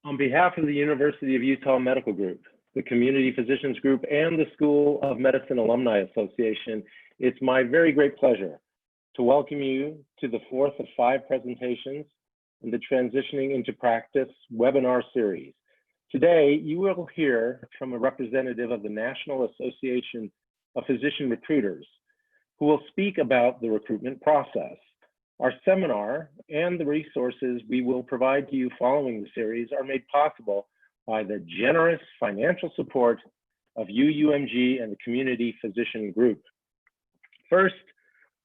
On behalf of the University of Utah Medical Group, the Community Physicians Group, and the School of Medicine Alumni Association, it's my very great pleasure to welcome you to the fourth of 5 presentations in the Transitioning into Practice webinar series. Today, you will hear from a representative of the National Association of Physician Recruiters, who will speak about the recruitment process. Our seminar and the resources we will provide to you following the series are made possible by the generous financial support of UUMG and the Community Physician Group. First,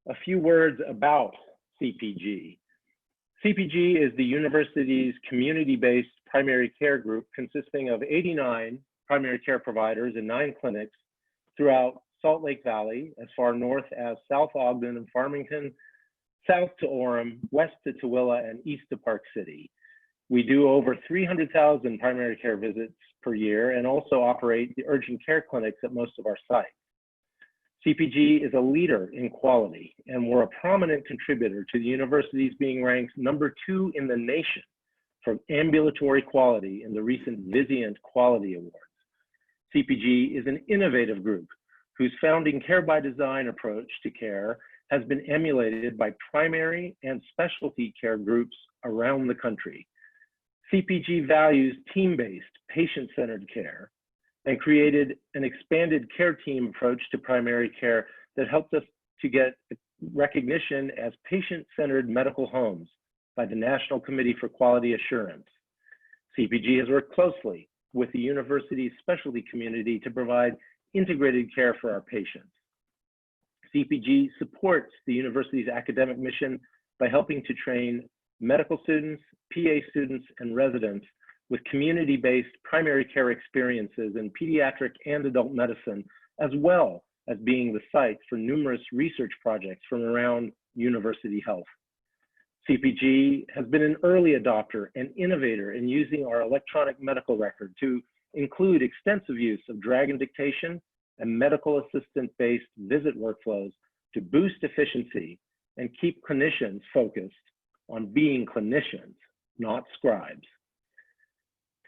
a few words about CPG. CPG is the university's community-based primary care group consisting of 89 primary care providers in 9 clinics throughout Salt Lake Valley, as far north as South Ogden and Farmington, south to Orem, west to Tooele, and east to Park City. We do over 300,000 primary care visits per year and also operate the urgent care clinics at most of our sites. CPG is a leader in quality, and we're a prominent contributor to the university's being ranked #2 in the nation for ambulatory quality in the recent Vizient Quality Awards. CPG is an innovative group whose founding care by design approach to care has been emulated by primary and specialty care groups around the country. CPG values team-based, patient-centered care and created an expanded care team approach to primary care that helped us to get recognition as patient-centered medical homes by the National Committee for Quality Assurance. CPG has worked closely with the university's specialty community to provide integrated care for our patients. CPG supports the university's academic mission by helping to train medical students, PA students, and residents with community-based primary care experiences in pediatric and adult medicine, as well as being the site for numerous research projects from around university health. CPG has been an early adopter and innovator in using our electronic medical record to include extensive use of dragon dictation and medical assistant-based visit workflows to boost efficiency and keep clinicians focused on being clinicians, not scribes.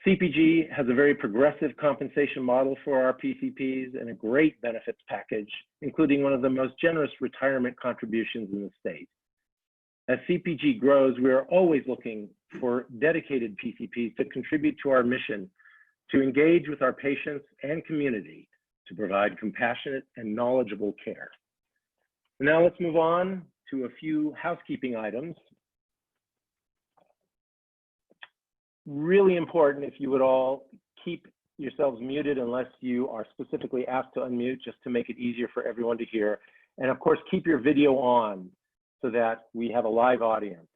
CPG has a very progressive compensation model for our PCPs and a great benefits package, including one of the most generous retirement contributions in the state. As CPG grows, we are always looking for dedicated PCPs to contribute to our mission to engage with our patients and community to provide compassionate and knowledgeable care. Now let's move on to a few housekeeping items. Really important, if you would all keep yourselves muted unless you are specifically asked to unmute, just to make it easier for everyone to hear. And of course, keep your video on so that we have a live audience.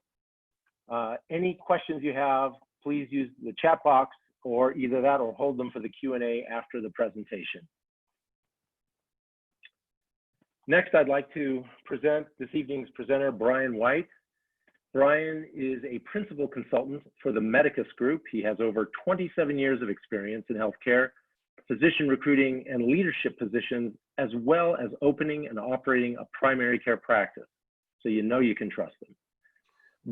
Any questions you have, please use the chat box or either that or hold them for the Q&A after the presentation. Next, I'd like to present this evening's presenter, Brian White. Brian is a principal consultant for the Medicus Group. He has over 27 years of experience in healthcare, physician recruiting, and leadership positions, as well as opening and operating a primary care practice, so you know you can trust him.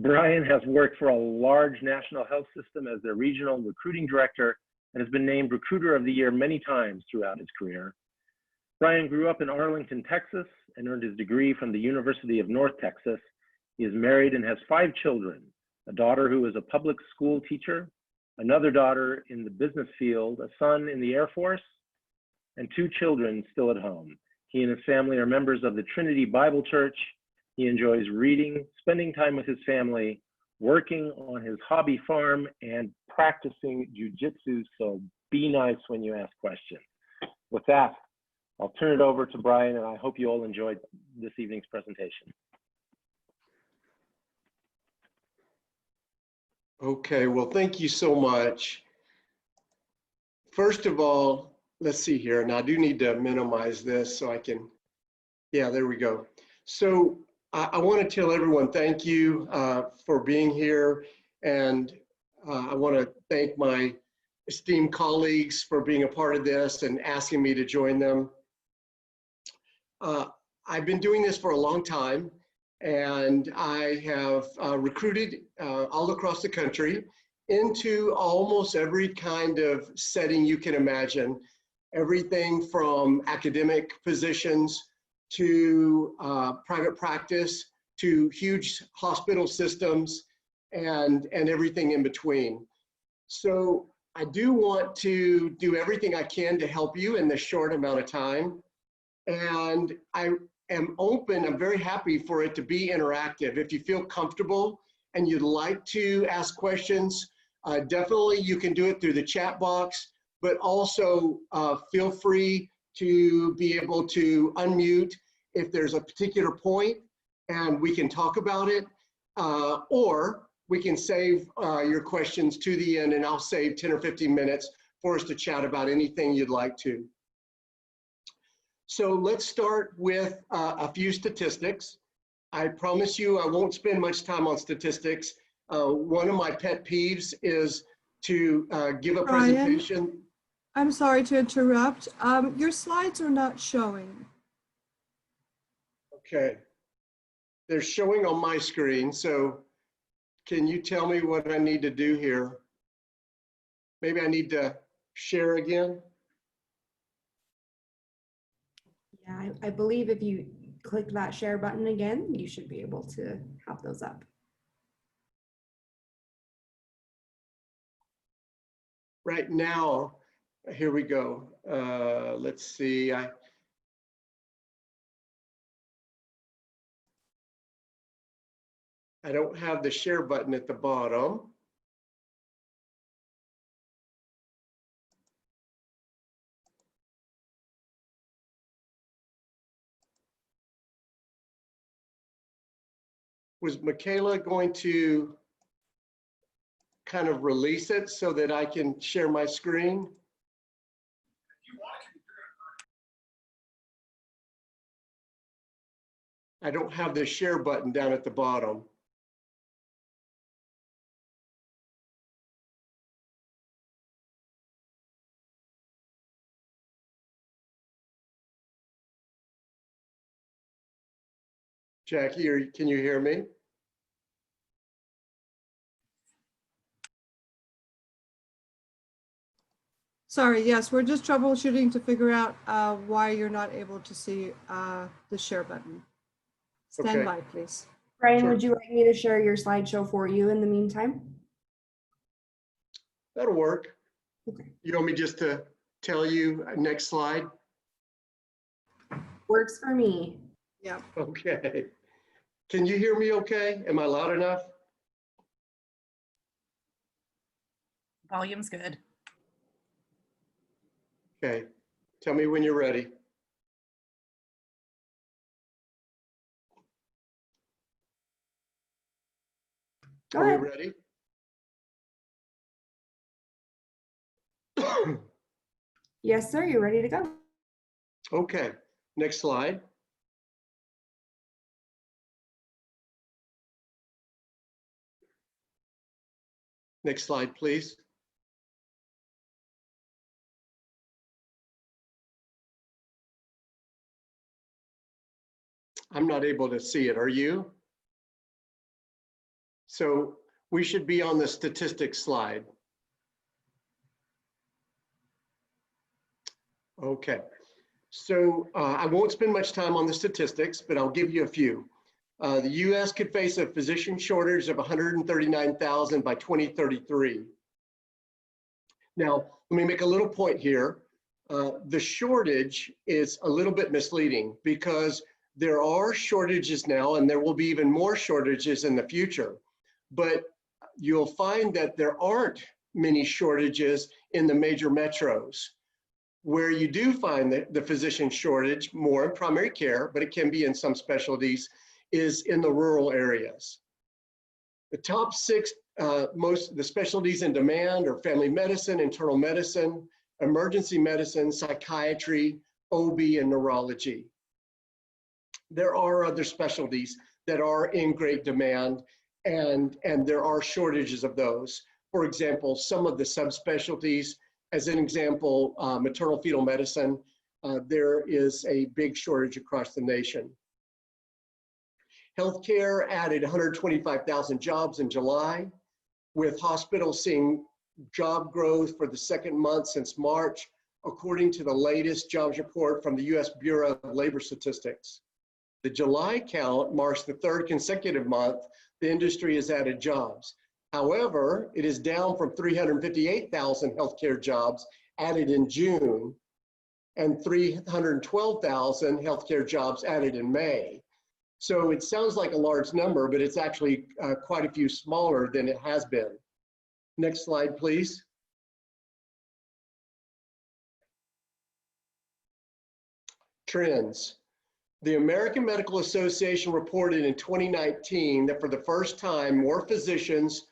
Brian has worked for a large national health system as their regional recruiting director and has been named Recruiter of the Year many times throughout his career. Brian grew up in Arlington, Texas, and earned his degree from the University of North Texas. He is married and has 5 children, a daughter who is a public school teacher, another daughter in the business field, a son in the Air Force, and 2 children still at home. He and his family are members of the Trinity Bible Church. He enjoys reading, spending time with his family, working on his hobby farm, and practicing jujitsu, so be nice when you ask questions. With that, I'll turn it over to Brian, and I hope you all enjoyed this evening's presentation. Okay, well, thank you so much. First of all, let's see here. Now, I do need to minimize this so I can, yeah, there we go. So I want to tell everyone thank you for being here, and I want to thank my esteemed colleagues for being a part of this and asking me to join them. I've been doing this for a long time, and I have recruited all across the country into almost every kind of setting you can imagine, everything from academic positions to private practice to huge hospital systems and everything in between. So I do want to do everything I can to help you in this short amount of time. And I am open, I'm very happy for it to be interactive. If you feel comfortable and you'd like to ask questions, definitely you can do it through the chat box, but also feel free to be able to unmute if there's a particular point and we can talk about it, or we can save your questions to the end and I'll save 10 or 15 minutes for us to chat about anything you'd like to. So let's start with a few statistics. I promise you I won't spend much time on statistics. One of my pet peeves is to give a presentation. I'm sorry to interrupt. Your slides are not showing. Okay. They're showing on my screen, so can you tell me what I need to do here? Maybe I need to share again. Yeah, I believe if you click that share button again, you should be able to have those up. Right now, here we go. Let's see. I don't have the share button at the bottom. Was Michaela going to kind of release it so that I can share my screen? I don't have the share button down at the bottom. Jackie, can you hear me? Sorry, yes, we're just troubleshooting to figure out why you're not able to see the share button. Stand by, please. Brian, Sure. would you like me to share your slideshow for you in the meantime? That'll work. Okay. You want me just to tell you next slide? Works for me. Yeah. Okay. Can you hear me okay? Am I loud enough? Volume's good. Okay. Tell me when you're ready. Go Are ahead. we ready? Yes, sir. You're ready to go. Okay. Next slide. Next slide, please. I'm not able to see it. Are you? So we should be on the statistics slide. Okay. So I won't spend much time on the statistics, but I'll give you a few. The US could face a physician shortage of 139,000 by 2033. Now, let me make a little point here. The shortage is a little bit misleading because there are shortages now and there will be even more shortages in the future. But you'll find that there aren't many shortages in the major metros. Where you do find the physician shortage, more in primary care, but it can be in some specialties, is in the rural areas. The top six, the specialties in demand are family medicine, internal medicine, emergency medicine, psychiatry, OB, and neurology. There are other specialties that are in great demand, and there are shortages of those. For example, some of the subspecialties, as an example, maternal fetal medicine, there is a big shortage across the nation. Healthcare added 125,000 jobs in July. with hospitals seeing job growth for the second month since March, according to the latest jobs report from the U.S. Bureau of Labor Statistics. The July count marks the third consecutive month the industry has added jobs. However, it is down from 358,000 healthcare jobs added in June and 312,000 healthcare jobs added in May. So it sounds like a large number, but it's actually quite a few smaller than it has been. Next slide, please. Trends. The American Medical Association reported in 2019 that for the first time, more physicians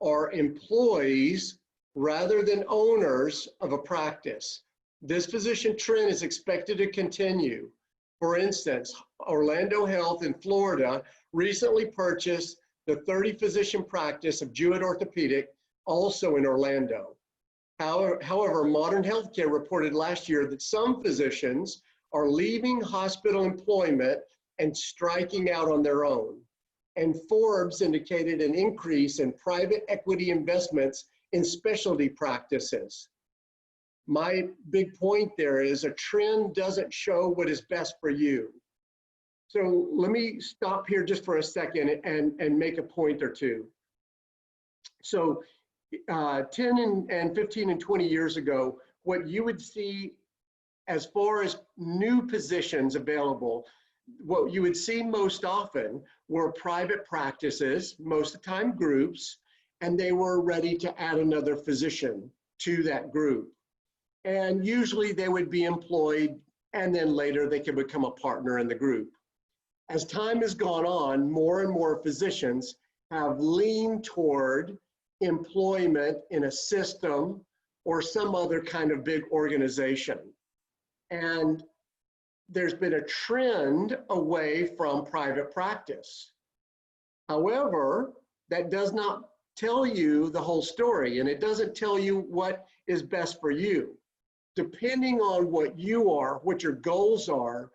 are employees rather than owners of a practice. This physician trend is expected to continue. For instance, Orlando Health in Florida recently purchased the 30-physician practice of Jewett Orthopedic, also in Orlando. However, Modern Healthcare reported last year that some physicians are leaving hospital employment and striking out on their own. And Forbes indicated an increase in private equity investments in specialty practices. My big point there is a trend doesn't show what is best for you. So let me stop here just for a second and make a point or two. So 10 and 15 and 20 years ago, what you would see as far as new positions available, what you would see most often were private practices, most of the time groups, and they were ready to add another physician to that group. And usually they would be employed, and then later they could become a partner in the group. As time has gone on, more and more physicians have leaned toward employment in a system or some other kind of big organization. And there's been a trend away from private practice. However, that does not tell you the whole story, and it doesn't tell you what is best for you. Depending on what you are, what your goals are,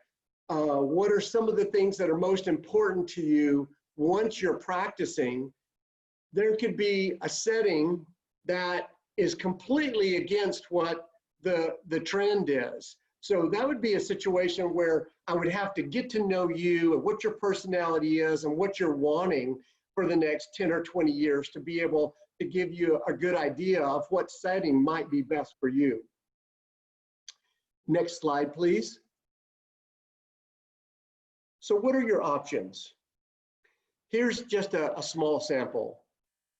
what are some of the things that are most important to you once you're practicing, there could be a setting that is completely against what the trend is. So that would be a situation where I would have to get to know you and what your personality is and what you're wanting for the next 10 or 20 years to be able to give you a good idea of what setting might be best for you. Next slide, please. So what are your options? Here's just a small sample.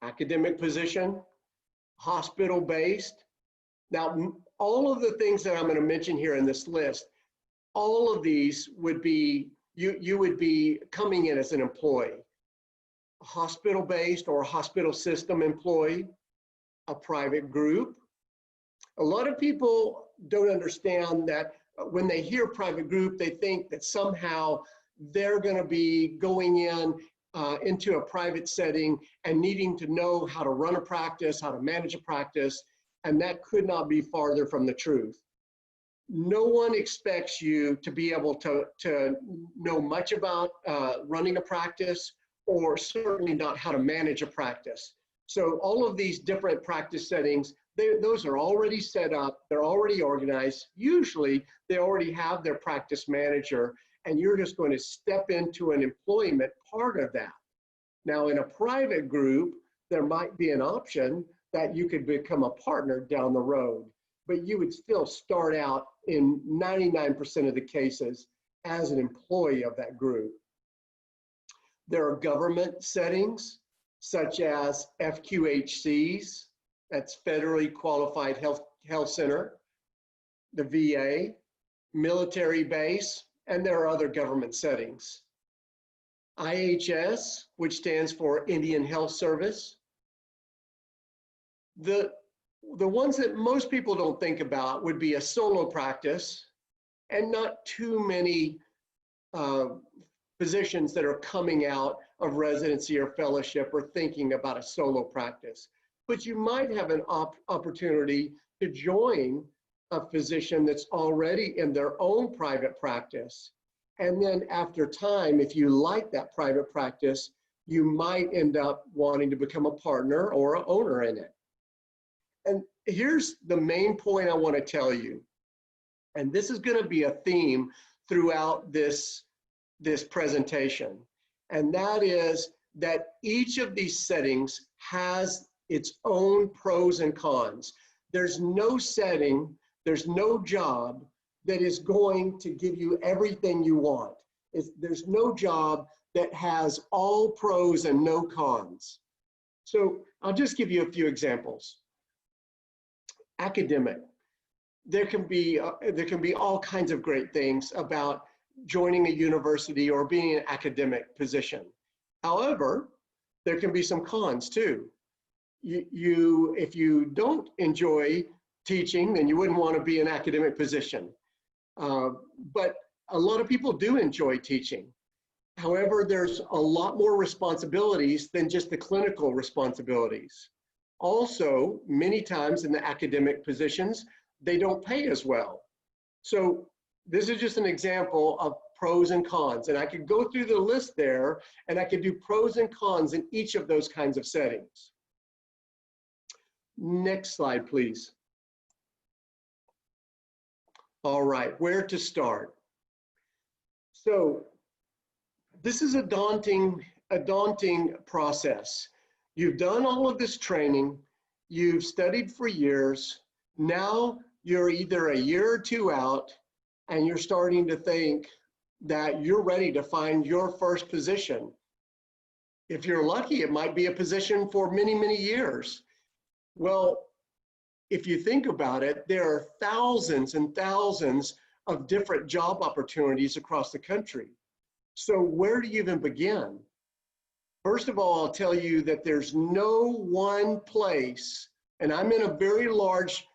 Academic position, hospital-based. Now, all of the things that I'm going to mention here in this list, all of these would be, you would be coming in as an employee. A hospital-based or hospital system employee, a private group. A lot of people don't understand that when they hear private group, they think that somehow they're going to be going into a private setting and needing to know how to run a practice, how to manage a practice, and that could not be farther from the truth. No one expects you to be able to know much about running a practice, or certainly not how to manage a practice. So all of these different practice settings, those are already set up, they're already organized. Usually they already have their practice manager, and you're just going to step into an employment part of that. Now in a private group, there might be an option that you could become a partner down the road, but you would still start out in 99% of the cases as an employee of that group. There are government settings such as FQHCs, that's Federally Qualified Health Center, the VA, military base, and there are other government settings. IHS, which stands for Indian Health Service. The ones that most people don't think about would be a solo practice, and not too many physicians that are coming out of residency or fellowship or thinking about a solo practice. But you might have an opportunity to join a physician that's already in their own private practice. And then after time, if you like that private practice, you might end up wanting to become a partner or an owner in it. And here's the main point I want to tell you. And this is going to be a theme throughout this presentation. And that is that each of these settings has its own pros and cons. There's no setting, there's no job that is going to give you everything you want. There's no job that has all pros and no cons. So I'll just give you a few examples. Academic. There can be all kinds of great things about joining a university or being in an academic position. However, there can be some cons too. If you don't enjoy teaching, then you wouldn't want to be in an academic position. But a lot of people do enjoy teaching. However, there's a lot more responsibilities than just the clinical responsibilities. Also, many times in the academic positions, they don't pay as well. So this is just an example of pros and cons. And I could go through the list there, and I could do pros and cons in each of those kinds of settings. Next slide, please. All right, where to start? So this is a daunting process. You've done all of this training, you've studied for years, now you're either a year or two out, and you're starting to think that you're ready to find your first position. If you're lucky, it might be a position for many, many years. Well, if you think about it, there are thousands and thousands of different job opportunities across the country. So where do you even begin? First of all, I'll tell you that there's no one place, and I'm in a very large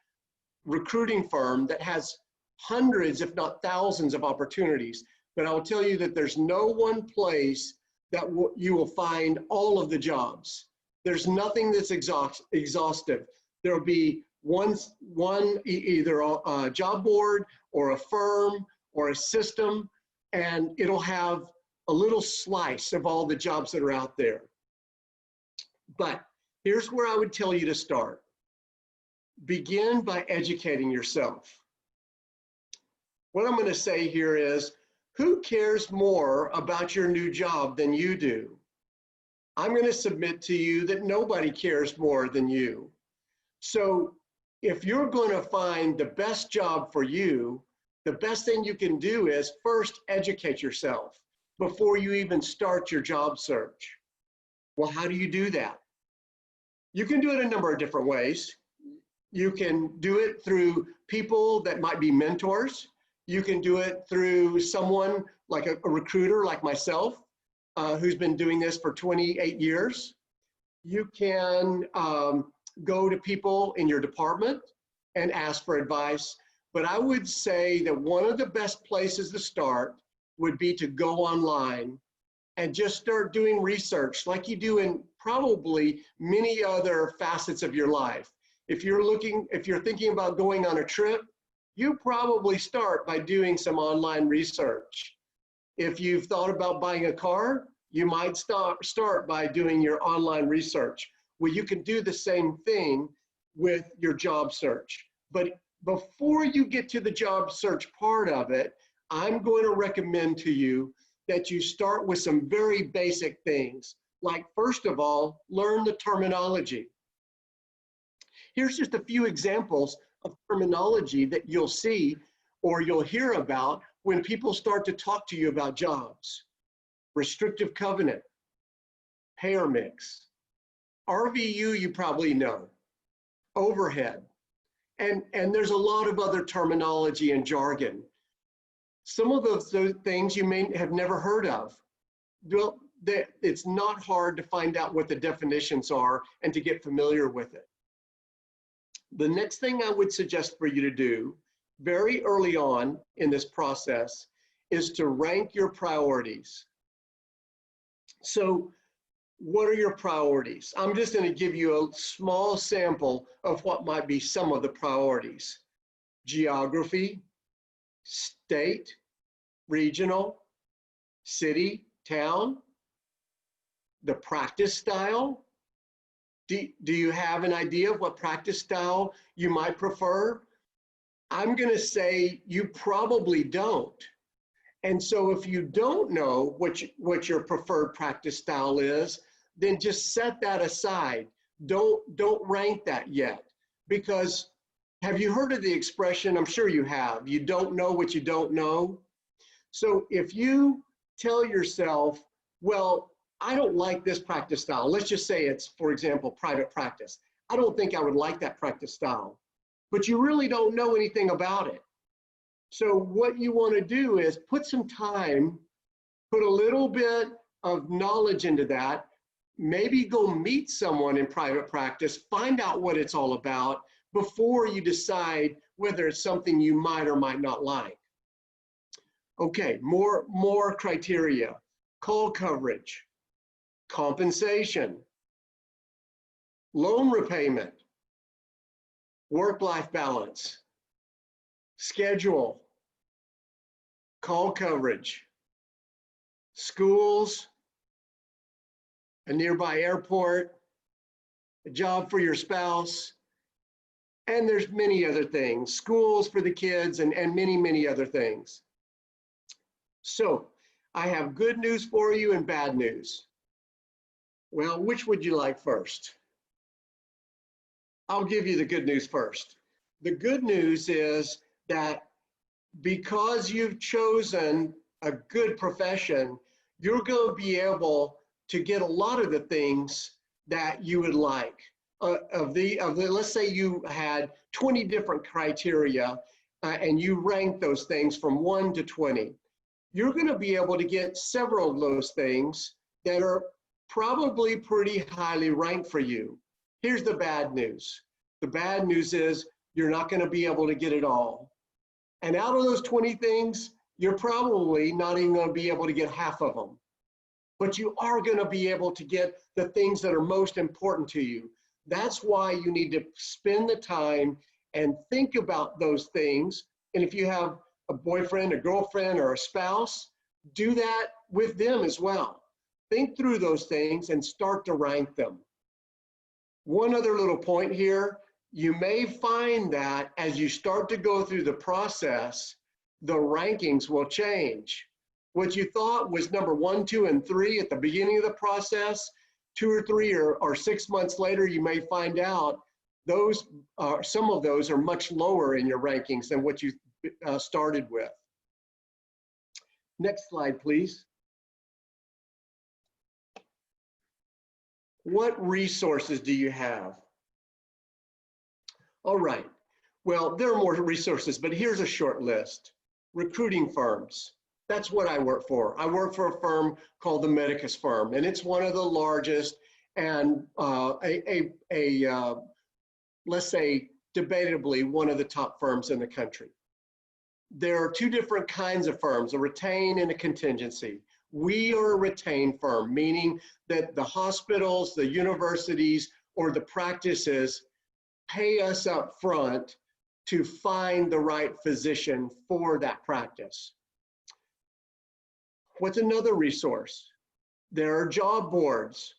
recruiting firm that has hundreds, if not thousands of opportunities, but I'll tell you that there's no one place that you will find all of the jobs. There's nothing that's exhaustive. There'll be either a job board or a firm or a system, and it'll have a little slice of all the jobs that are out there. But here's where I would tell you to start. Begin by educating yourself. What I'm going to say here is, who cares more about your new job than you do? I'm going to submit to you that nobody cares more than you. So if you're going to find the best job for you, the best thing you can do is first educate yourself before you even start your job search. Well, how do you do that? You can do it a number of different ways. You can do it through people that might be mentors. You can do it through someone like a recruiter like myself, who's been doing this for 28 years. You can go to people in your department and ask for advice. But I would say that one of the best places to start would be to go online and just start doing research like you do in probably many other facets of your life. If you're thinking about going on a trip, you probably start by doing some online research. If you've thought about buying a car, you might start by doing your online research. Well, you can do the same thing with your job search. But before you get to the job search part of it, I'm going to recommend to you that you start with some very basic things. Like, first of all, learn the terminology. Here's just a few examples of terminology that you'll see or you'll hear about when people start to talk to you about jobs. Restrictive covenant, payer mix, RVU you probably know, overhead, and there's a lot of other terminology and jargon. Some of those things you may have never heard of. Well, it's not hard to find out what the definitions are and to get familiar with it. The next thing I would suggest for you to do very early on in this process is to rank your priorities. So what are your priorities? I'm just going to give you a small sample of what might be some of the priorities. Geography, state, regional, city, town, the practice style. Do you have an idea of what practice style you might prefer? I'm going to say you probably don't. And so if you don't know what your preferred practice style is, then just set that aside. Don't rank that yet. Because have you heard of the expression? I'm sure you have. You don't know what you don't know. So if you tell yourself, well, I don't like this practice style. Let's just say it's, for example, private practice. I don't think I would like that practice style, but you really don't know anything about it. So what you want to do is put some time, put a little bit of knowledge into that, maybe go meet someone in private practice, find out what it's all about before you decide whether it's something you might or might not like. Okay, more criteria: call coverage, compensation, loan repayment, work-life balance, schedule, call coverage, schools, a nearby airport, a job for your spouse, and there's many other things, schools for the kids, and many, many other things. So I have good news for you and bad news. Well, which would you like first? I'll give you the good news first. The good news is that because you've chosen a good profession, you're going to be able to get a lot of the things that you would like. Let's say you had 20 different criteria and you ranked those things from 1 to 20. You're going to be able to get several of those things that are probably pretty highly ranked for you. Here's the bad news. The bad news is you're not going to be able to get it all. And out of those 20 things, you're probably not even going to be able to get half of them. But you are going to be able to get the things that are most important to you. That's why you need to spend the time and think about those things. And if you have a boyfriend, a girlfriend, or a spouse, do that with them as well. Think through those things and start to rank them. One other little point here, you may find that as you start to go through the process, the rankings will change. What you thought was number 1, 2, and 3 at the beginning of the process, 2 or 3 or 6 months later, you may find out those some of those are much lower in your rankings than what you started with. Next slide, please. What resources do you have? All right. Well, there are more resources, but here's a short list. Recruiting firms. That's what I work for. I work for a firm called the Medicus Firm, and it's one of the largest and let's say, debatably, one of the top firms in the country. There are 2 different kinds of firms, a retain and a contingency. We are a retained firm, meaning that the hospitals, the universities, or the practices pay us up front to find the right physician for that practice. What's another resource? There are job boards.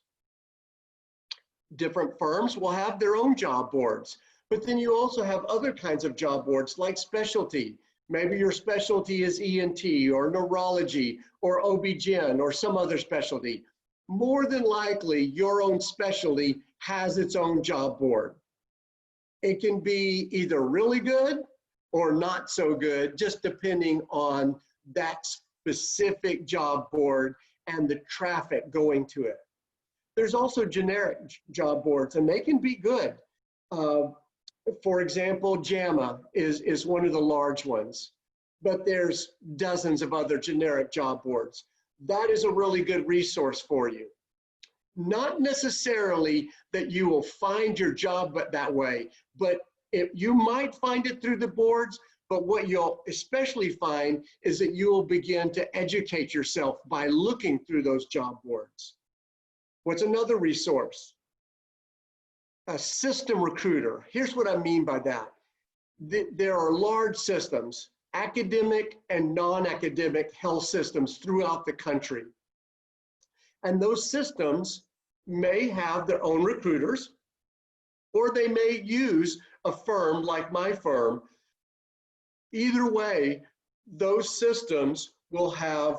Different firms will have their own job boards, but then you also have other kinds of job boards like specialty. Maybe your specialty is ENT or neurology or OB-GYN or some other specialty. More than likely, your own specialty has its own job board. It can be either really good or not so good, just depending on that specific job board and the traffic going to it. There's also generic job boards, and they can be good. For example, JAMA is one of the large ones, but there's dozens of other generic job boards. That is a really good resource for you. Not necessarily that you will find your job that way, but you might find it through the boards, but what you'll especially find is that you will begin to educate yourself by looking through those job boards. What's another resource? A system recruiter. Here's what I mean by that. There are large systems, academic and non-academic health systems throughout the country. And those systems may have their own recruiters, or they may use a firm like my firm. Either way, those systems will have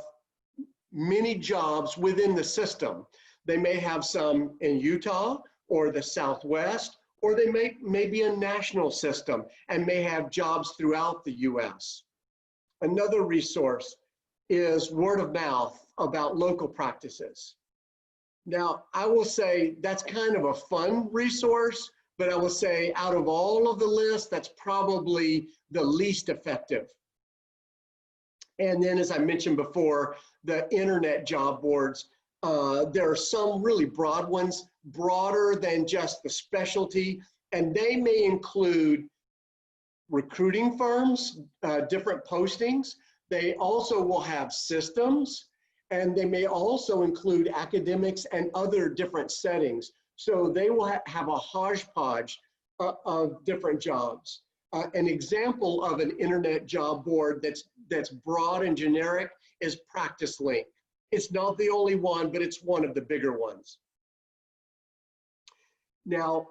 many jobs within the system. They may have some in Utah or the Southwest, or they may be a national system and may have jobs throughout the US. Another resource is word of mouth about local practices. Now, I will say that's kind of a fun resource, but I will say out of all of the list, that's probably the least effective. And then, as I mentioned before, the internet job boards, there are some really broad ones, broader than just the specialty, and they may include recruiting firms, different postings. They also will have systems, and they may also include academics and other different settings. So they will have a hodgepodge of different jobs. An example of an internet job board that's broad and generic is Practice Link. It's not the only one, but it's one of the bigger ones. Now,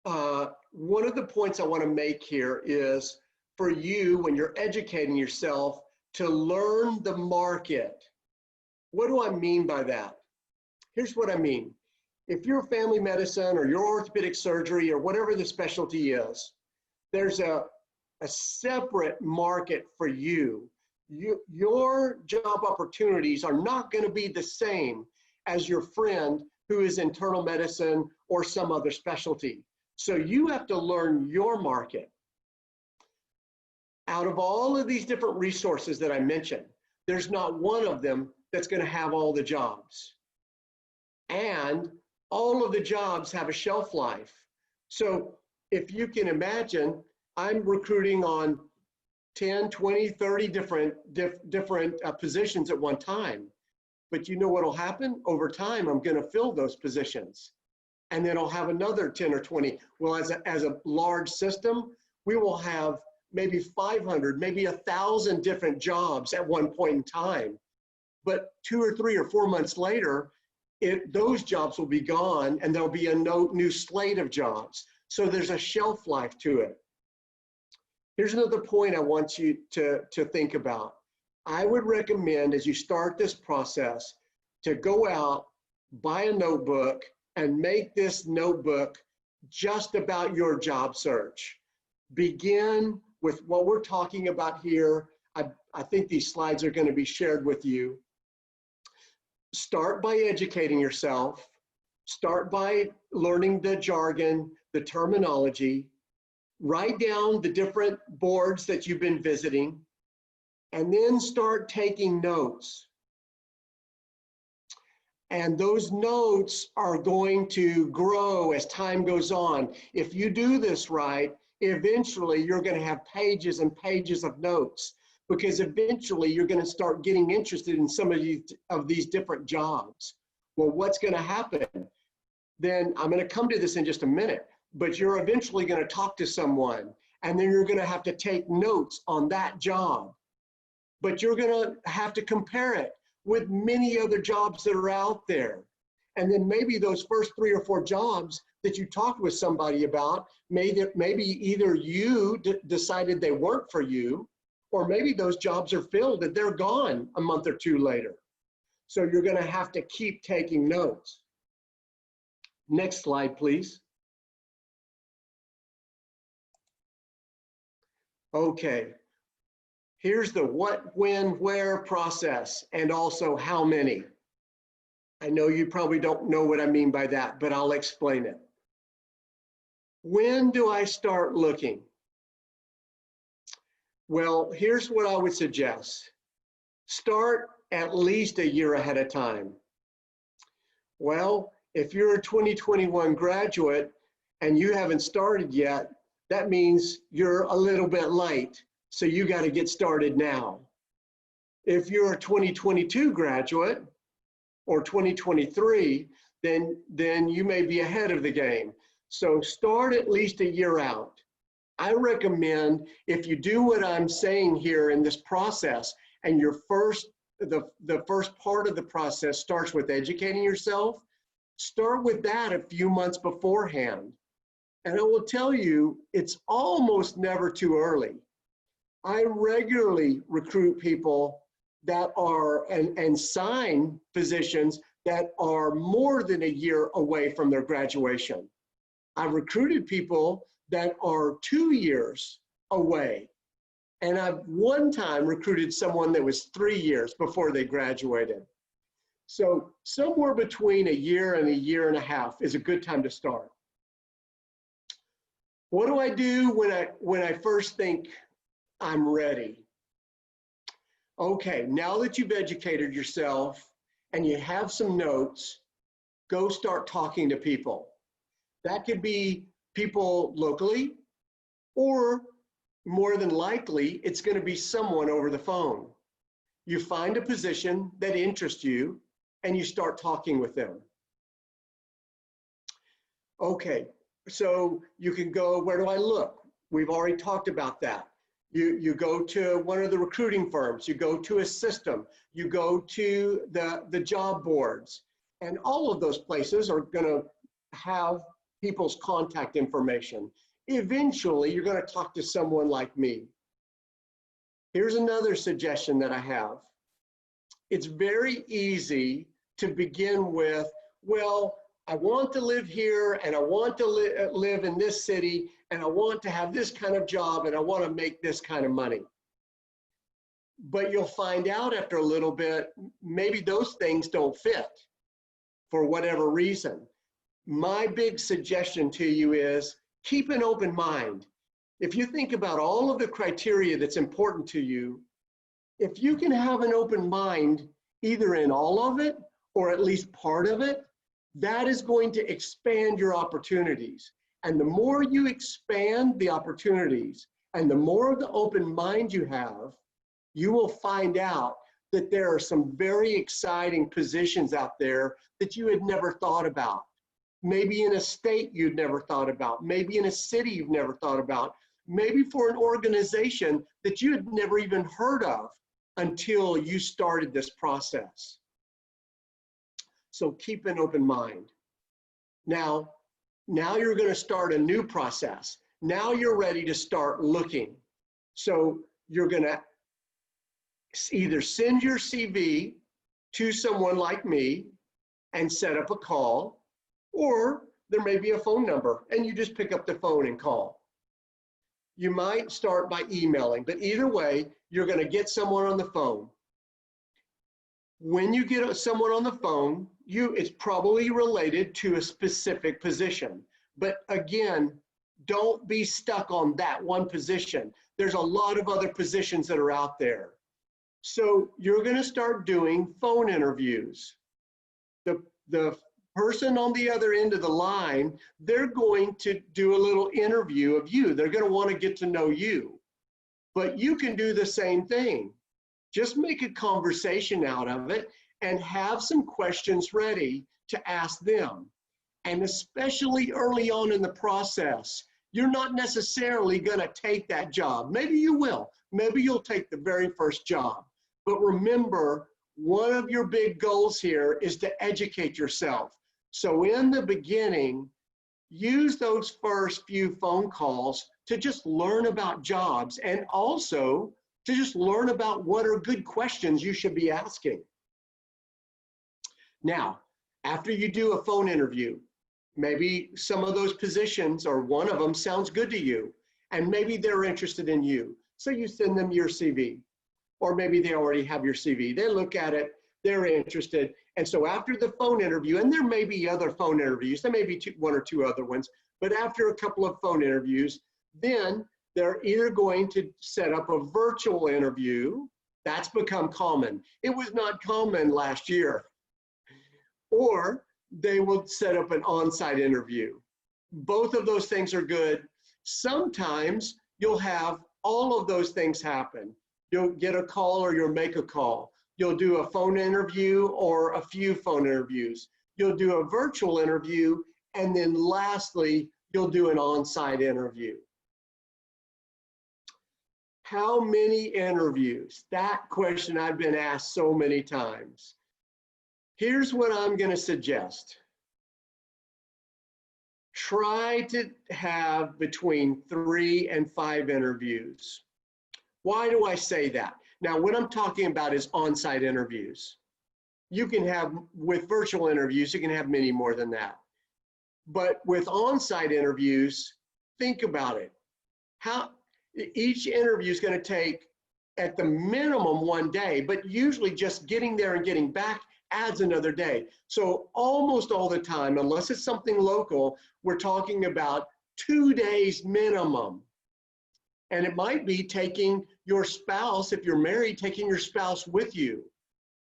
one of the points I want to make here is for you, when you're educating yourself, to learn the market. What do I mean by that? Here's what I mean. If you're family medicine or your orthopedic surgery or whatever the specialty is, there's a separate market for you. Your job opportunities are not going to be the same as your friend who is internal medicine or some other specialty. So you have to learn your market. Out of all of these different resources that I mentioned, there's not one of them that's going to have all the jobs. And all of the jobs have a shelf life. So if you can imagine, I'm recruiting on 10, 20, 30 different positions at one time. But you know what will happen? Over time, I'm going to fill those positions. And then I'll have another 10 or 20. Well, as a large system, we will have maybe 500, maybe 1,000 different jobs at one point in time. But 2 or 3 or 4 months later, those jobs will be gone and there'll be a new slate of jobs. So there's a shelf life to it. Here's another point I want you to think about. I would recommend as you start this process to go out, buy a notebook, and make this notebook just about your job search. Begin with what we're talking about here. I think these slides are going to be shared with you. Start by educating yourself. Start by learning the jargon, the terminology. Write down the different boards that you've been visiting, and then start taking notes. And those notes are going to grow as time goes on. If you do this right, eventually you're going to have pages and pages of notes, because eventually you're going to start getting interested in some of these different jobs. Well, what's going to happen? Then I'm going to come to this in just a minute, but you're eventually going to talk to someone, and then you're going to have to take notes on that job. But you're going to have to compare it with many other jobs that are out there. And then maybe those first 3 or 4 jobs that you talked with somebody about, maybe either you decided they weren't for you, or maybe those jobs are filled and they're gone a month or 2 later. So you're going to have to keep taking notes. Next slide, please. Okay. Here's the what, when, where process, and also how many. I know you probably don't know what I mean by that, but I'll explain it. When do I start looking? Well, here's what I would suggest. Start at least a year ahead of time. Well, if you're a 2021 graduate and you haven't started yet, that means you're a little bit late. So you got to get started now. If you're a 2022 graduate or 2023, then you may be ahead of the game. So start at least a year out. I recommend if you do what I'm saying here in this process, and your first the first part of the process starts with educating yourself. Start with that a few months beforehand. And I will tell you, it's almost never too early. I regularly recruit people that are, and sign physicians that are more than a year away from their graduation. I've recruited people that are 2 years away. And I've one time recruited someone that was 3 years before they graduated. So somewhere between a year and a year and a half is a good time to start. What do I do when I first think I'm ready? Okay, now that you've educated yourself and you have some notes, go start talking to people. That could be people locally, or more than likely, it's going to be someone over the phone. You find a position that interests you and you start talking with them. Okay, so you can go, where do I look? We've already talked about that. You go to one of the recruiting firms, you go to a system, you go to the job boards, and all of those places are going to have people's contact information. Eventually, you're going to talk to someone like me. Here's another suggestion that I have. It's very easy to begin with, well, I want to live here and I want to live in this city and I want to have this kind of job and I want to make this kind of money. But you'll find out after a little bit, maybe those things don't fit for whatever reason. My big suggestion to you is keep an open mind. If you think about all of the criteria that's important to you, if you can have an open mind, either in all of it or at least part of it, that is going to expand your opportunities. And the more you expand the opportunities and the more of the open mind you have, you will find out that there are some very exciting positions out there that you had never thought about. Maybe in a state you'd never thought about, maybe in a city you've never thought about, maybe for an organization that you had never even heard of until you started this process. So keep an open mind. Now you're going to start a new process. Now you're ready to start looking. So you're going to either send your CV to someone like me and set up a call, or there may be a phone number and you just pick up the phone and call. You might start by emailing, but either way, you're going to get someone on the phone. When you get someone on the phone, it's probably related to a specific position. But again, don't be stuck on that one position. There's a lot of other positions that are out there. So you're going to start doing phone interviews. The person on the other end of the line, they're going to do a little interview of you. They're going to want to get to know you. But you can do the same thing. Just make a conversation out of it and have some questions ready to ask them. And especially early on in the process, you're not necessarily going to take that job. Maybe you will. Maybe you'll take the very first job. But remember, one of your big goals here is to educate yourself. So in the beginning, use those first few phone calls to just learn about jobs and also to just learn about what are good questions you should be asking. Now, after you do a phone interview, maybe some of those positions or one of them sounds good to you, and maybe they're interested in you. So you send them your CV, or maybe they already have your CV. They look at it, they're interested. And so after the phone interview, and there may be other phone interviews, there may be one or two other ones, but after a couple of phone interviews, then they're either going to set up a virtual interview. That's become common. It was not common last year. Or they will set up an on-site interview. Both of those things are good. Sometimes you'll have all of those things happen. You'll get a call or you'll make a call. You'll do a phone interview or a few phone interviews. You'll do a virtual interview, and then lastly, you'll do an on-site interview. How many interviews? That question I've been asked so many times. Here's what I'm going to suggest. Try to have between 3 and 5 interviews. Why do I say that? Now, what I'm talking about is on-site interviews. You can have, with virtual interviews, you can have many more than that. But with on-site interviews, think about it. How each interview is going to take at the minimum 1 day, but usually just getting there and getting back adds another day. So almost all the time, unless it's something local, we're talking about 2 days minimum. And it might be taking your spouse, if you're married, taking your spouse with you.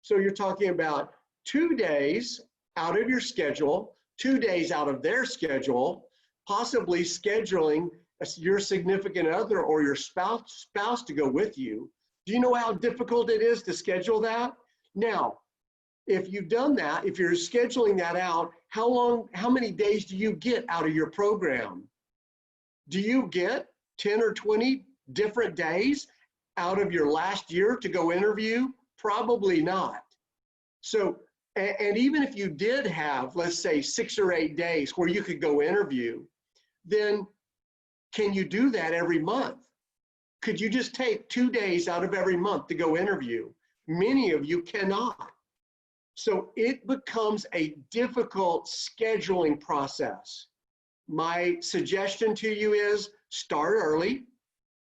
So you're talking about 2 days out of your schedule, 2 days out of their schedule, possibly scheduling your significant other or your spouse to go with you. Do you know how difficult it is to schedule that? Now, if you've done that, if you're scheduling that out, how many days do you get out of your program? Do you get 10 or 20 different days out of your last year to go interview? Probably not. So, and even if you did have, let's say 6 or 8 days where you could go interview, then can you do that every month? Could you just take 2 days out of every month to go interview? Many of you cannot. So it becomes a difficult scheduling process. My suggestion to you is start early.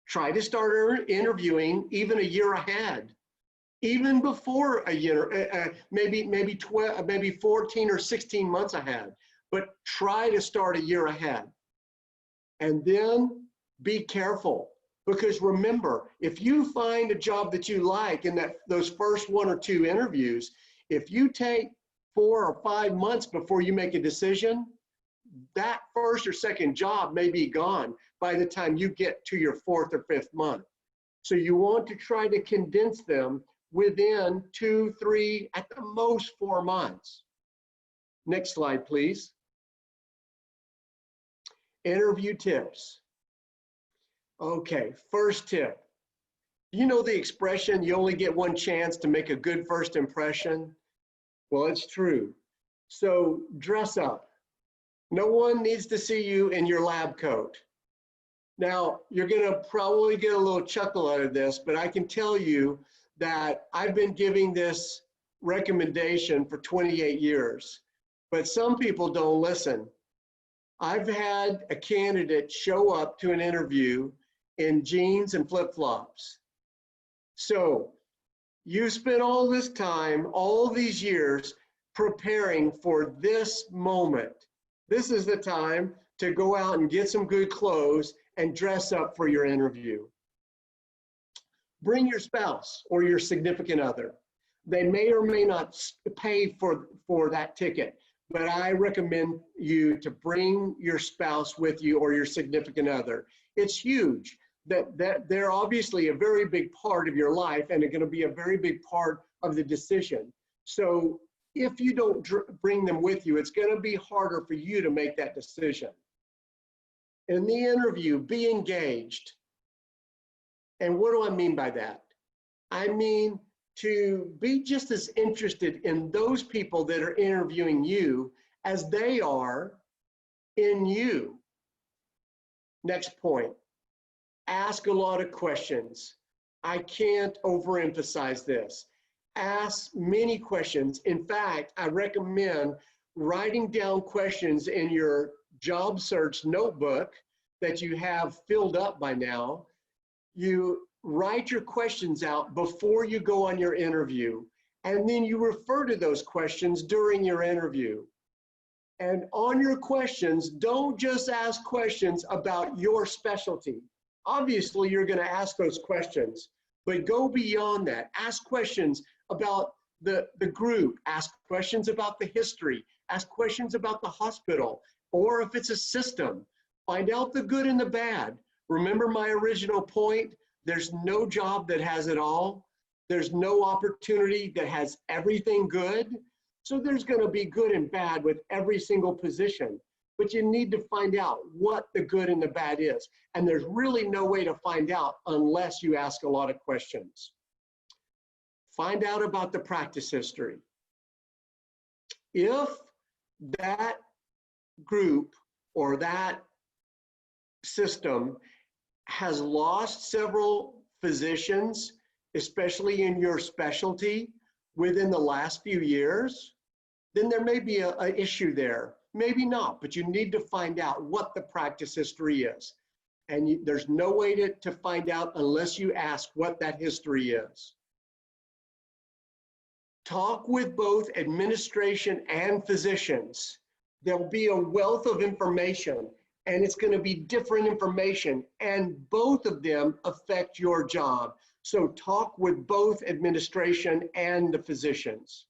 Try to start interviewing even a year ahead, even before a year, maybe 14 or 16 months ahead, but try to start a year ahead. And then be careful, because remember, if you find a job that you like in those first 1 or 2 interviews, if you take 4 or 5 months before you make a decision, that first or second job may be gone by the time you get to your 4th or 5th month. So you want to try to condense them within 2, 3, at the most 4 months. Next slide, please. Interview tips. Okay, first tip. You know the expression, you only get 1 chance to make a good first impression? Well, it's true. So dress up. No one needs to see you in your lab coat. Now, you're gonna probably get a little chuckle out of this, but I can tell you that I've been giving this recommendation for 28 years, but some people don't listen. I've had a candidate show up to an interview in jeans and flip-flops. So you spent all this time, all these years preparing for this moment. This is the time to go out and get some good clothes and dress up for your interview. Bring your spouse or your significant other. They may or may not pay for that ticket, but I recommend you to bring your spouse with you or your significant other. It's huge. That they're obviously a very big part of your life and are going to be a very big part of the decision. So if you don't bring them with you, it's going to be harder for you to make that decision. In the interview, be engaged. And what do I mean by that? I mean to be just as interested in those people that are interviewing you as they are in you. Next point. Ask a lot of questions. I can't overemphasize this. Ask many questions. In fact, I recommend writing down questions in your job search notebook that you have filled up by now. You write your questions out before you go on your interview, and then you refer to those questions during your interview. And on your questions, don't just ask questions about your specialty. Obviously, you're going to ask those questions, but go beyond that. Ask questions about the group. Ask questions about the history. Ask questions about the hospital, or if it's a system. Find out the good and the bad. Remember my original point? There's no job that has it all. There's no opportunity that has everything good. So there's going to be good and bad with every single position. but you need to find out what the good and the bad is. And there's really no way to find out unless you ask a lot of questions. Find out about the practice history. If that group or that system has lost several physicians, especially in your specialty, within the last few years, then there may be an issue there. Maybe not, but you need to find out what the practice history is. And there's no way to find out unless you ask what that history is. Talk with both administration and physicians. There'll be a wealth of information, and it's going to be different information, and both of them affect your job. So talk with both administration and the physicians.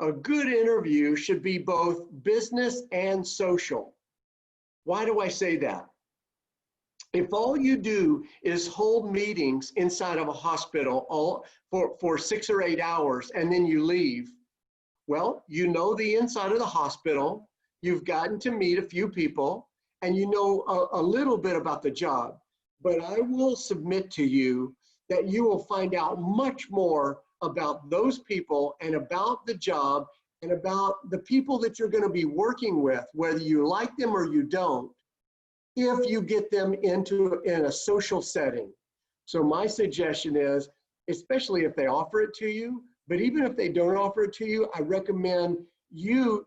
A good interview should be both business and social. Why do I say that? If all you do is hold meetings inside of a hospital for 6 or 8 hours and then you leave, well, you know the inside of the hospital, you've gotten to meet a few people, and you know a little bit about the job. But I will submit to you that you will find out much more about those people and about the job and about the people that you're going to be working with, whether you like them or you don't, if you get them in a social setting. So my suggestion is, especially if they offer it to you, but even if they don't offer it to you, I recommend you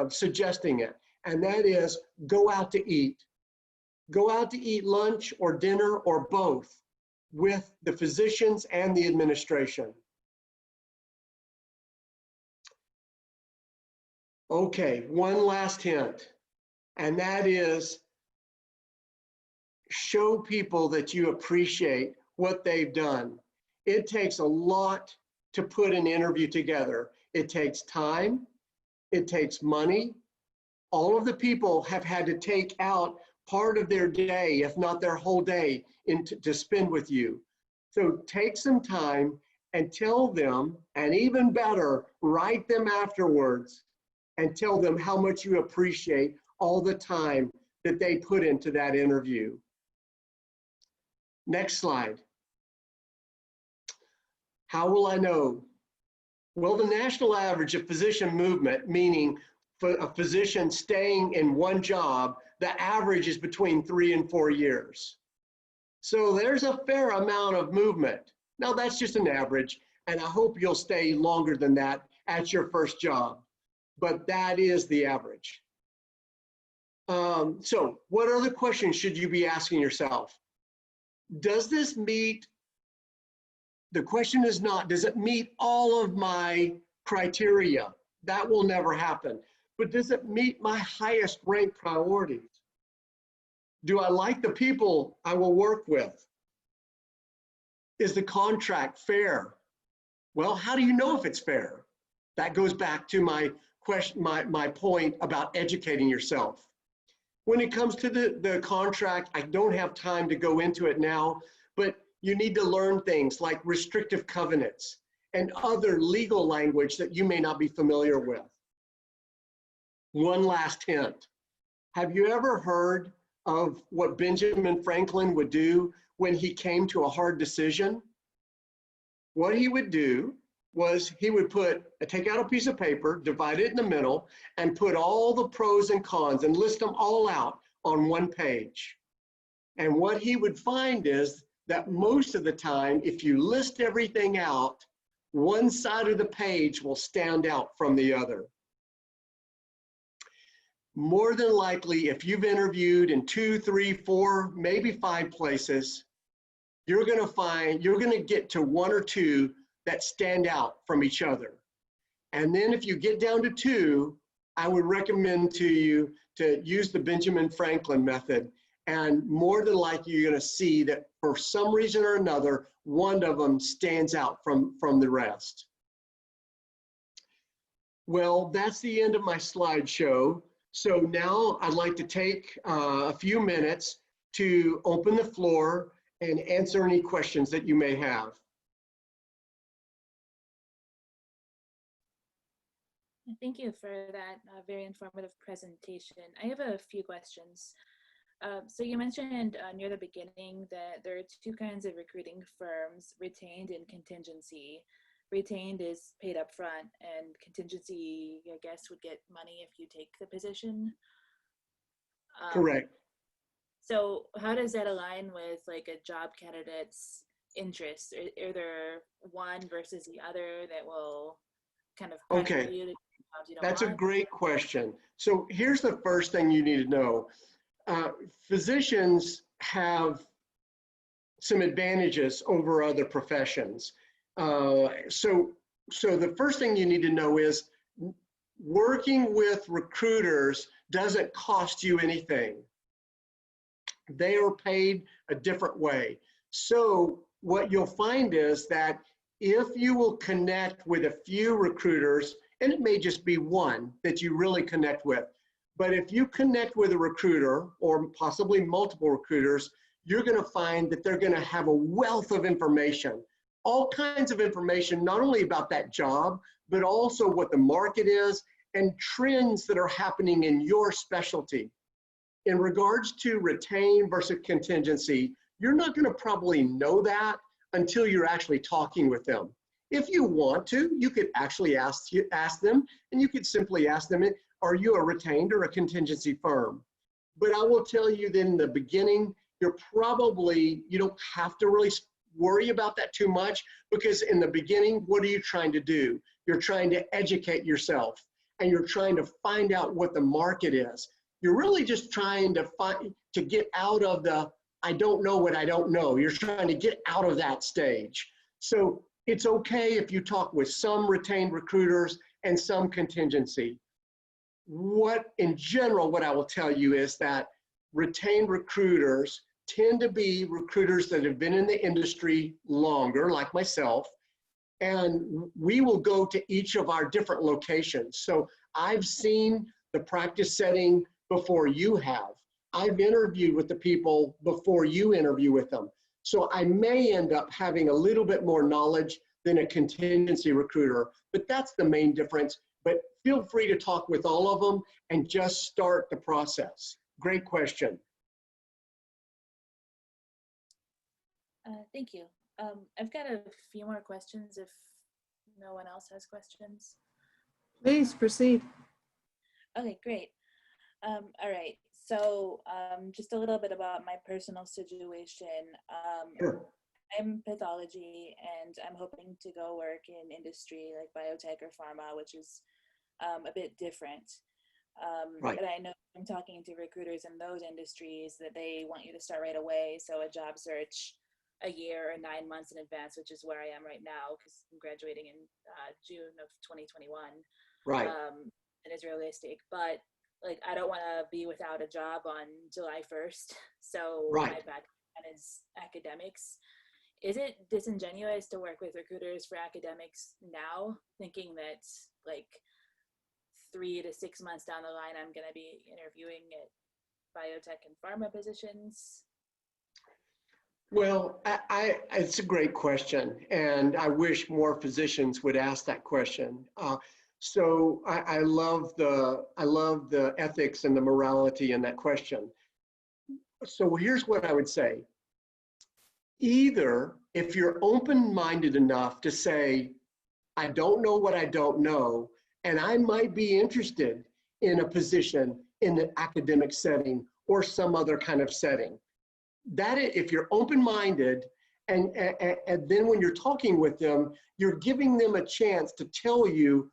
suggesting it. And that is, go out to eat. Go out to eat lunch or dinner or both with the physicians and the administration. Okay, one last hint, and that is show people that you appreciate what they've done. It takes a lot to put an interview together. It takes time, it takes money. All of the people have had to take out part of their day, if not their whole day, to spend with you. So take some time and tell them, and even better, write them afterwards and tell them how much you appreciate all the time that they put into that interview. Next slide. How will I know? Well, the national average of physician movement, meaning for a physician staying in one job, the average is between 3 and 4 years. So there's a fair amount of movement. Now that's just an average, and I hope you'll stay longer than that at your first job, but that is the average. So what other questions should you be asking yourself? Does this meet, the question is not, does it meet all of my criteria? That will never happen. But does it meet my highest ranked priorities? Do I like the people I will work with? Is the contract fair? Well, how do you know if it's fair? That goes back to my question, my point about educating yourself. When it comes to the contract, I don't have time to go into it now, but you need to learn things like restrictive covenants and other legal language that you may not be familiar with. One last hint. Have you ever heard of what Benjamin Franklin would do when he came to a hard decision? What he would do was he would take out a piece of paper, divide it in the middle, and put all the pros and cons and list them all out on one page. And what he would find is that most of the time, if you list everything out, one side of the page will stand out from the other. More than likely, if you've interviewed in 2, 3, 4, maybe 5 places, you're going to get to 1 or 2 that stand out from each other. And then if you get down to 2, I would recommend to you to use the Benjamin Franklin method. And more than likely, you're going to see that for some reason or another, one of them stands out from the rest. Well, that's the end of my slideshow. So now I'd like to take a few minutes to open the floor and answer any questions that you may have. Thank you for that very informative presentation. I have a few questions. So you mentioned near the beginning that there are two kinds of recruiting firms, retained and contingency. Retained is paid up front, and contingency, I guess, would get money if you take the position. Correct. So how does that align with like a job candidate's interests? Are there one versus the other that will kind of pressure Okay. you to do jobs you don't That's a want? great question. So here's the first thing you need to know. Physicians have some advantages over other professions. So the first thing you need to know is working with recruiters doesn't cost you anything. They are paid a different way. So what you'll find is that if you will connect with a few recruiters, and it may just be one that you really connect with, but if you connect with a recruiter or possibly multiple recruiters, you're going to find that they're going to have a wealth of information, all kinds of information, not only about that job, but also what the market is and trends that are happening in your specialty. In regards to retain versus contingency, you're not going to probably know that until you're actually talking with them. If you want to, you could actually ask them, and you could simply ask them, are you a retained or a contingency firm? But I will tell you that in the beginning, you don't have to really worry about that too much, because in the beginning, what are you trying to do? You're trying to educate yourself, and you're trying to find out what the market is. You're really just trying to get out of the, I don't know what I don't know. You're trying to get out of that stage. So it's okay if you talk with some retained recruiters and some contingency. In general, what I will tell you is that retained recruiters tend to be recruiters that have been in the industry longer, like myself, and we will go to each of our different locations. So I've seen the practice setting before you have. I've interviewed with the people before you interview with them. So I may end up having a little bit more knowledge than a contingency recruiter, but that's the main difference. But feel free to talk with all of them and just start the process. Great question. Thank you. I've got a few more questions if no one else has questions. Please proceed. Okay, great. All right. So just a little bit about my personal situation. Sure. I'm pathology, and I'm hoping to go work in industry like biotech or pharma, which is a bit different. Right. But I know I'm talking to recruiters in those industries that they want you to start right away. So a job search a year or 9 months in advance, which is where I am right now because I'm graduating in June of 2021. Right. It is realistic, but like I don't want to be without a job on July 1st. So Right. my background is academics. Is it disingenuous to work with recruiters for academics now, thinking that like 3 to 6 months down the line, I'm going to be interviewing at biotech and pharma positions? Well, it's a great question, and I wish more physicians would ask that question. So I love the ethics and the morality in that question. So here's what I would say. Either if you're open-minded enough to say, I don't know what I don't know, and I might be interested in a position in the academic setting or some other kind of setting. That if you're open-minded, and then when you're talking with them, you're giving them a chance to tell you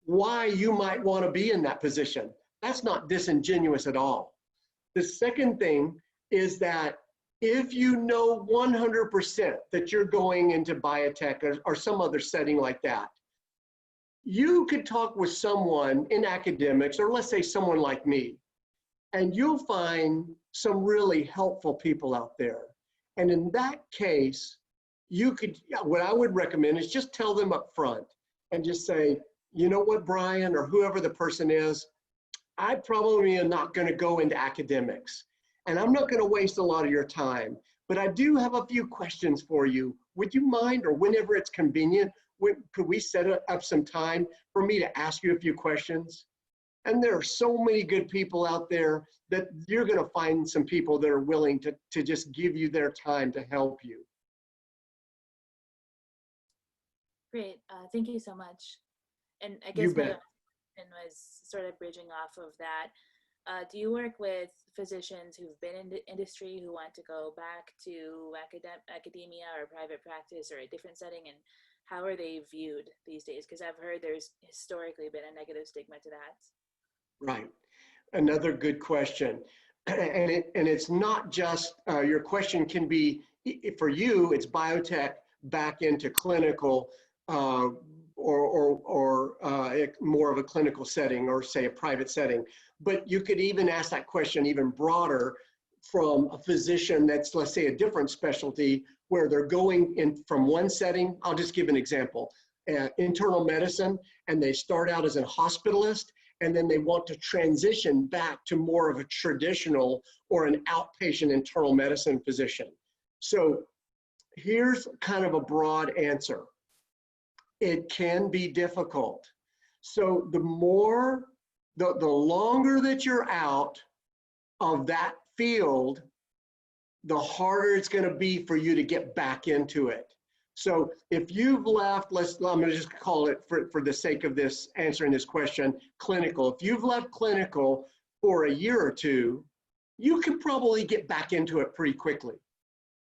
why you might want to be in that position. That's not disingenuous at all. The second thing is that if you know 100% that you're going into biotech or some other setting like that, you could talk with someone in academics, or let's say someone like me, and you'll find some really helpful people out there. And in that case, what I would recommend is just tell them up front and just say, you know what, Brian, or whoever the person is, I probably am not going to go into academics. And I'm not going to waste a lot of your time, but I do have a few questions for you. Would you mind, or whenever it's convenient, could we set up some time for me to ask you a few questions? And there are so many good people out there that you're going to find some people that are willing to just give you their time to help you. Great. Thank you so much. And I You guess my bet. question was sort of bridging off of that. Do you work with physicians who've been in the industry who want to go back to academia or private practice or a different setting? And how are they viewed these days? Because I've heard there's historically been a negative stigma to that. Right. Another good question. And it's not just, your question can be, for you, it's biotech back into clinical, or more of a clinical setting, or say a private setting. But you could even ask that question even broader from a physician that's, let's say, a different specialty, where they're going in from one setting. I'll just give an example, internal medicine, and they start out as a hospitalist, and then they want to transition back to more of a traditional or an outpatient internal medicine physician. So here's kind of a broad answer. It can be difficult. So the longer that you're out of that field, the harder it's going to be for you to get back into it. So if you've left, I'm going to just call it, for the sake of this answering this question, clinical. If you've left clinical for a year or two, you can probably get back into it pretty quickly.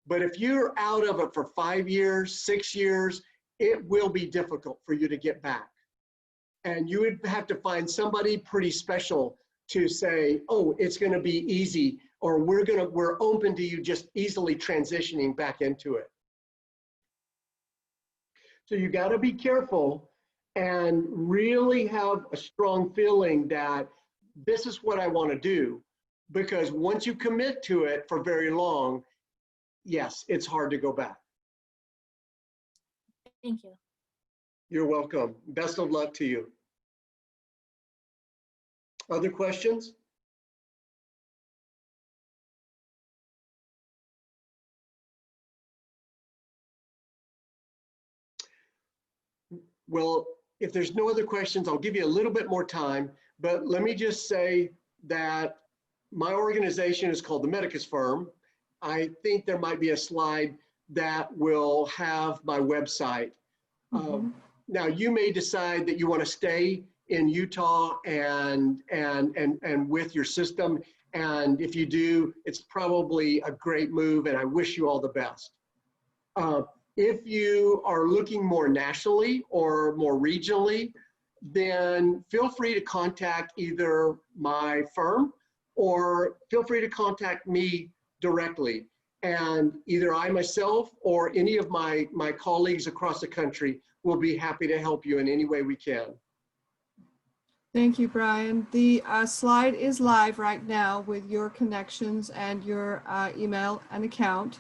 But if you're out of it for 5 years, 6 years, it will be difficult for you to get back. And you would have to find somebody pretty special to say, oh, it's going to be easy, or we're open to you just easily transitioning back into it. So you got to be careful and really have a strong feeling that this is what I want to do, because once you commit to it for very long, yes, it's hard to go back. Thank you. You're welcome. Best of luck to you. Other questions? Well, if there's no other questions, I'll give you a little bit more time, but let me just say that my organization is called the Medicus Firm. I think there might be a slide that will have my website. Now you may decide that you want to stay in Utah and with your system. And if you do, it's probably a great move, and I wish you all the best. If you are looking more nationally or more regionally, then feel free to contact either my firm or feel free to contact me directly. And either I myself or any of my colleagues across the country will be happy to help you in any way we can. Thank you, Brian. The slide is live right now with your connections and your email and account.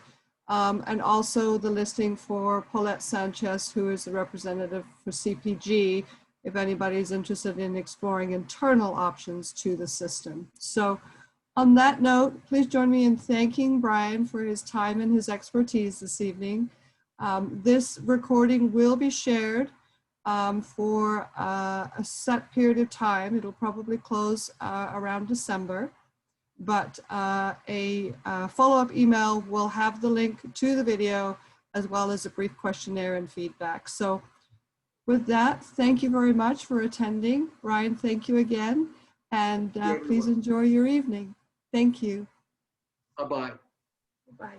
And also the listing for Paulette Sanchez, who is the representative for CPG, if anybody's interested in exploring internal options to the system. So on that note, please join me in thanking Brian for his time and his expertise this evening. This recording will be shared for a set period of time. It'll probably close around December. But a follow-up email will have the link to the video as well as a brief questionnaire and feedback. So with that, thank you very much for attending. Ryan, thank you again. And please enjoy your evening. Thank you. Bye-bye. Bye.